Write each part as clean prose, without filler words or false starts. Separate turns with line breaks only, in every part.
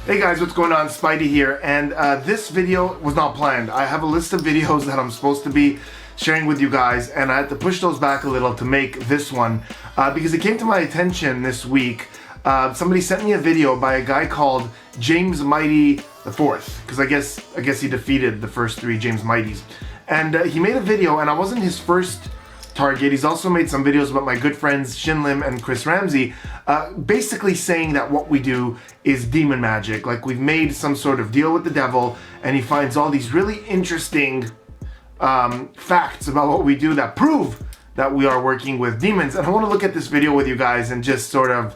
Hey guys, what's going on? Spidey here, and this video was not planned. I have a list of videos that I'm supposed to be sharing with you guys, and I had to push those back a little to make this one because it came to my attention this week. Somebody sent me a video by a guy called James Mighty the Fourth, because I guess he defeated the first three James Mighties, and he made a video, and I wasn't his first target. He's also made some videos about my good friends Shin Lim and Chris Ramsay, basically saying that what we do is demon magic. Like, we've made some sort of deal with the devil, and he finds all these really interesting facts about what we do that prove that we are working with demons. And I want to look at this video with you guys and just sort of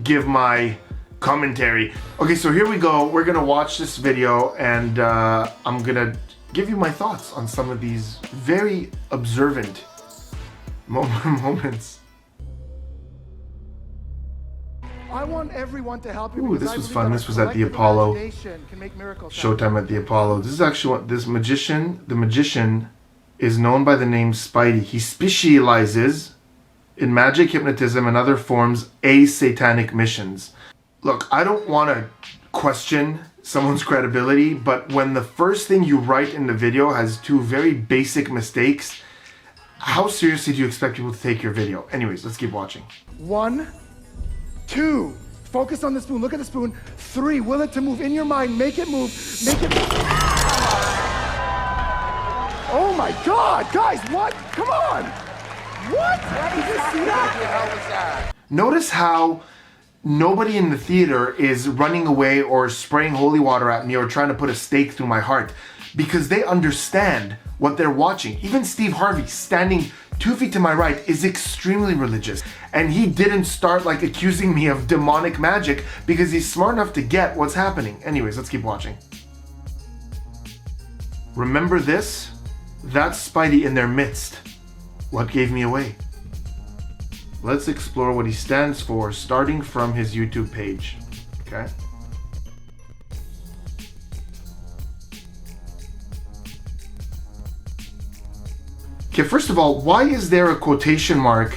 give my commentary. Okay, so here we go. We're gonna watch this video, and I'm gonna give you my thoughts on some of these very observant moments.
I want everyone to help you.
Ooh, this was fun. This was at the Apollo. Showtime at the Apollo. This is actually what this magician, the magician, is known by the name Spidey. He specializes in magic, hypnotism, and other forms of satanic missions. Look, I don't want to question someone's credibility, but when the first thing you write in the video has two very basic mistakes, how seriously do you expect people to take your video? Anyways, let's keep watching.
1, 2, focus on the spoon, look at the spoon. 3, will it to move in your mind, make it move, make it move. Oh my God, guys, what? Come on. What? Did you see that?
Notice how nobody in the theater is running away or spraying holy water at me or trying to put a stake through my heart, because they understand what they're watching. Even Steve Harvey, standing 2 feet to my right, is extremely religious, and he didn't start like accusing me of demonic magic because he's smart enough to get what's happening. Anyways, let's keep watching. Remember this? That's Spidey in their midst. What gave me away? Let's explore what he stands for, starting from his YouTube page. Okay? Okay, first of all, why is there a quotation mark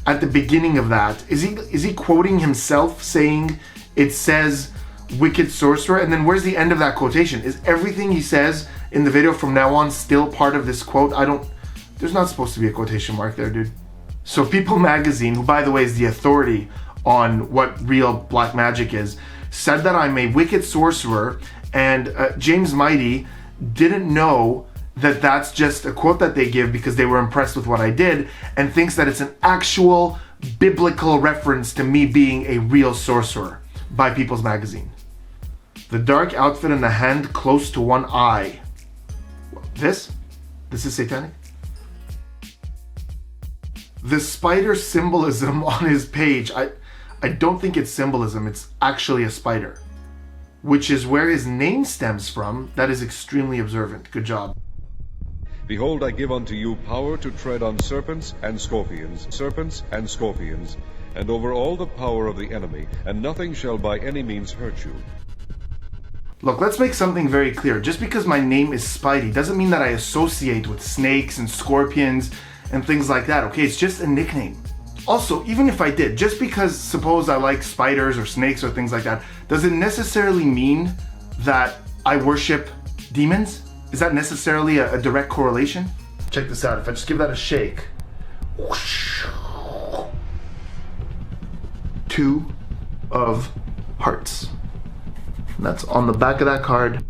at the beginning of that? Is he quoting himself, saying it says wicked sorcerer? And then where's the end of that quotation? Is everything he says in the video from now on still part of this quote? There's not supposed to be a quotation mark there, dude. So People Magazine, who by the way is the authority on what real black magic is, said that I'm a wicked sorcerer, and James Mighty didn't know that that's just a quote that they give because they were impressed with what I did, and thinks that it's an actual biblical reference to me being a real sorcerer by People's Magazine. The dark outfit and the hand close to one eye. This is satanic? The spider symbolism on his page, I don't think it's symbolism, it's actually a spider, which is where his name stems from. That is extremely observant. Good job.
Behold, I give unto you power to tread on serpents and scorpions, and over all the power of the enemy, and nothing shall by any means hurt you.
Look, let's make something very clear. Just because my name is Spidey doesn't mean that I associate with snakes and scorpions and things like that, okay? It's just a nickname. Also, even if I did, just because suppose I like spiders or snakes or things like that, does it necessarily mean that I worship demons? Is that necessarily a direct correlation? Check this out. If I just give that a shake. Whoosh, 2 of hearts. And that's on the back of that card.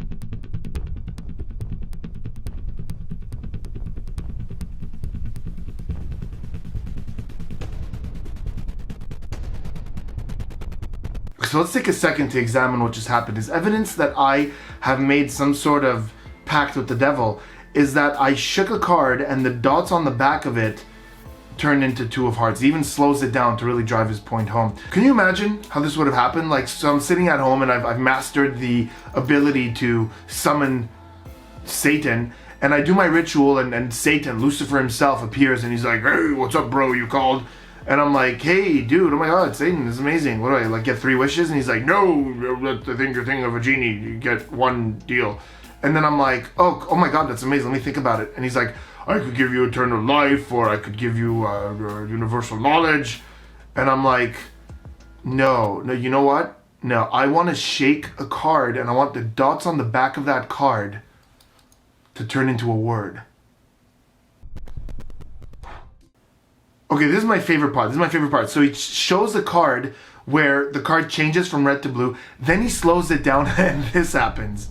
So let's take a second to examine what just happened. Is evidence that I have made some sort of pact with the devil is that I shook a card and the dots on the back of it turned into 2 of hearts. He even slows it down to really drive his point home. Can you imagine how this would have happened? Like, so I'm sitting at home and I've mastered the ability to summon Satan, and I do my ritual, and Satan, Lucifer himself, appears and he's like, "Hey, what's up, bro? You called?" And I'm like, "Hey, dude, oh my God, Satan, this is amazing. What do I, like, get 3 wishes?" And he's like, "No, I think you're thinking of a genie. You get 1 deal." And then I'm like, oh my God, that's amazing. Let me think about it. And he's like, "I could give you eternal life, or I could give you universal knowledge." And I'm like, no, you know what? No, I want to shake a card and I want the dots on the back of that card to turn into a word. Okay, this is my favorite part. So he shows a card where the card changes from red to blue, then he slows it down and this happens.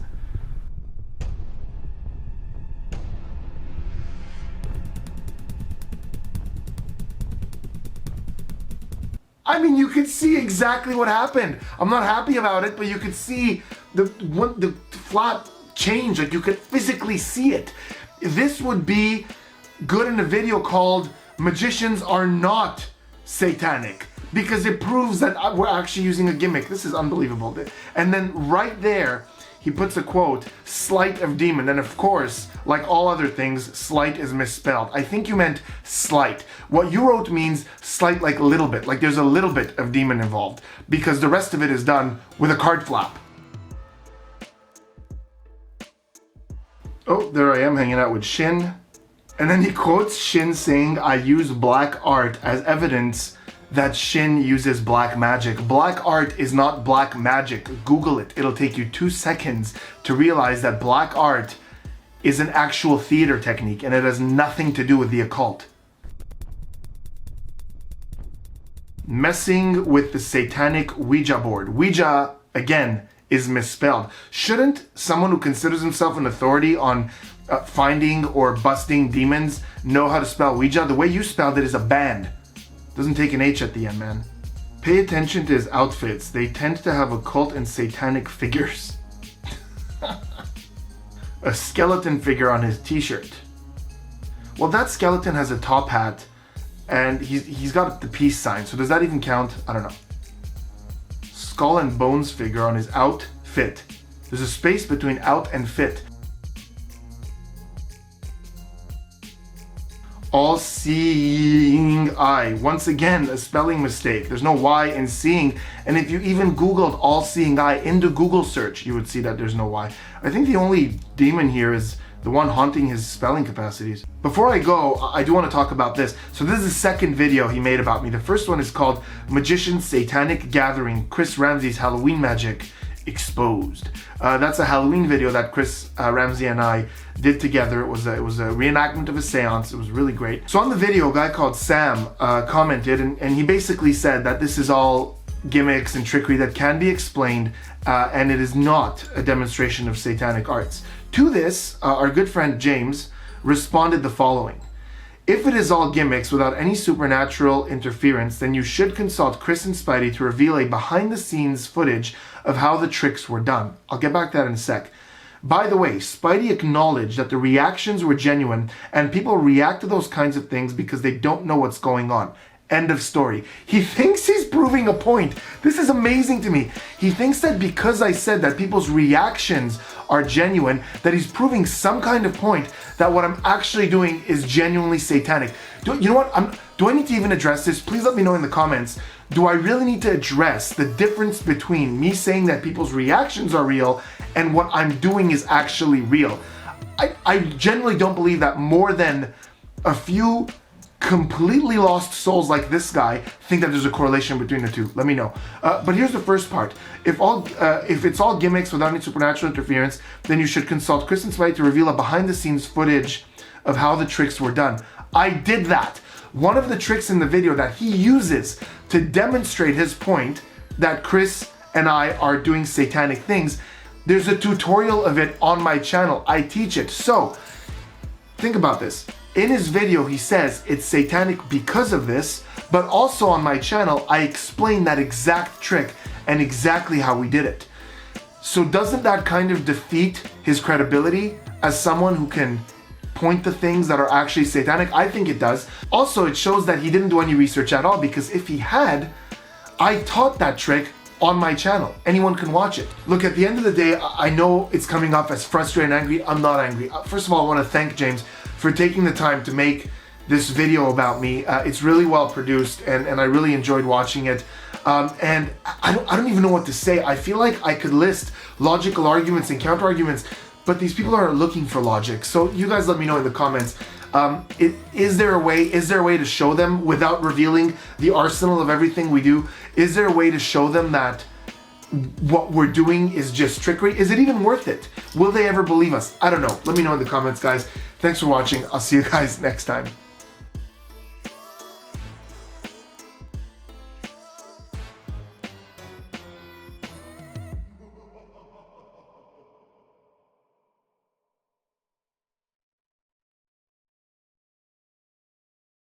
I mean, you could see exactly what happened. I'm not happy about it, but you could see the flap change. Like, you could physically see it. This would be good in a video called "Magicians Are Not Satanic," because it proves that we're actually using a gimmick. This is unbelievable. And then right there, he puts a quote, "Sleight of demon." And of course, like all other things, sleight is misspelled. I think you meant slight. What you wrote means slight, like a little bit, like there's a little bit of demon involved, because the rest of it is done with a card flap. Oh, there I am hanging out with Shin. And then he quotes Shin saying, "I use black art as evidence that Shin uses black magic." Black art is not black magic. Google it. It'll take you 2 seconds to realize that black art is an actual theater technique and it has nothing to do with the occult. Messing with the satanic Ouija board. Ouija, again, is misspelled. Shouldn't someone who considers himself an authority on finding or busting demons know how to spell Ouija? The way you spelled it is a band. Doesn't take an H at the end, man. Pay attention to his outfits. They tend to have occult and satanic figures. A skeleton figure on his t-shirt. Well, that skeleton has a top hat and he's got the peace sign. So does that even count? I don't know. Skull and bones figure on his outfit. There's a space between out and fit. All-seeing eye. Once again, a spelling mistake. There's no Y in seeing. And if you even Googled all-seeing eye into Google search, you would see that there's no Y. I think the only demon here is the one haunting his spelling capacities. Before I go, I do want to talk about this. So this is the second video he made about me. The first one is called Magician's Satanic Gathering, Chris Ramsay's Halloween Magic Exposed. That's a Halloween video that Chris Ramsay and I did together. It was a reenactment of a seance. It was really great. So on the video, a guy called Sam commented, and he basically said that this is all gimmicks and trickery that can be explained, and it is not a demonstration of satanic arts. To this, our good friend James responded the following: "If it is all gimmicks without any supernatural interference, then you should consult Chris and Spidey to reveal a behind-the-scenes footage of how the tricks were done." I'll get back to that in a sec. By the way, Spidey acknowledged that the reactions were genuine and people react to those kinds of things because they don't know what's going on. End of story. He thinks he's proving a point. This is amazing to me. He thinks that because I said that people's reactions are genuine, that he's proving some kind of point that what I'm actually doing is genuinely satanic. You know what? Do I need to even address this? Please let me know in the comments. Do I really need to address the difference between me saying that people's reactions are real and what I'm doing is actually real? I generally don't believe that more than a few completely lost souls like this guy think that there's a correlation between the two. Let me know. But here's the first part. If it's all gimmicks without any supernatural interference, then you should consult Chris and Spidey to reveal a behind-the-scenes footage of how the tricks were done. I did that. One of the tricks in the video that he uses to demonstrate his point that Chris and I are doing satanic things, there's a tutorial of it on my channel. I teach it. So think about this. In his video, he says it's satanic because of this, but also on my channel, I explain that exact trick and exactly how we did it. So doesn't that kind of defeat his credibility as someone who can point to things that are actually satanic? I think it does. Also, it shows that he didn't do any research at all, because if he had, I taught that trick on my channel. Anyone can watch it. Look, at the end of the day, I know it's coming off as frustrated and angry. I'm not angry. First of all, I want to thank James for taking the time to make this video about me. It's really well produced, and I really enjoyed watching it. And I don't even know what to say. I feel like I could list logical arguments and counter arguments, but these people are looking for logic. So you guys let me know in the comments. Is there a way to show them without revealing the arsenal of everything we do? Is there a way to show them that what we're doing is just trickery? Is it even worth it? Will they ever believe us? I don't know. Let me know in the comments, guys. Thanks for watching. I'll see you guys next time.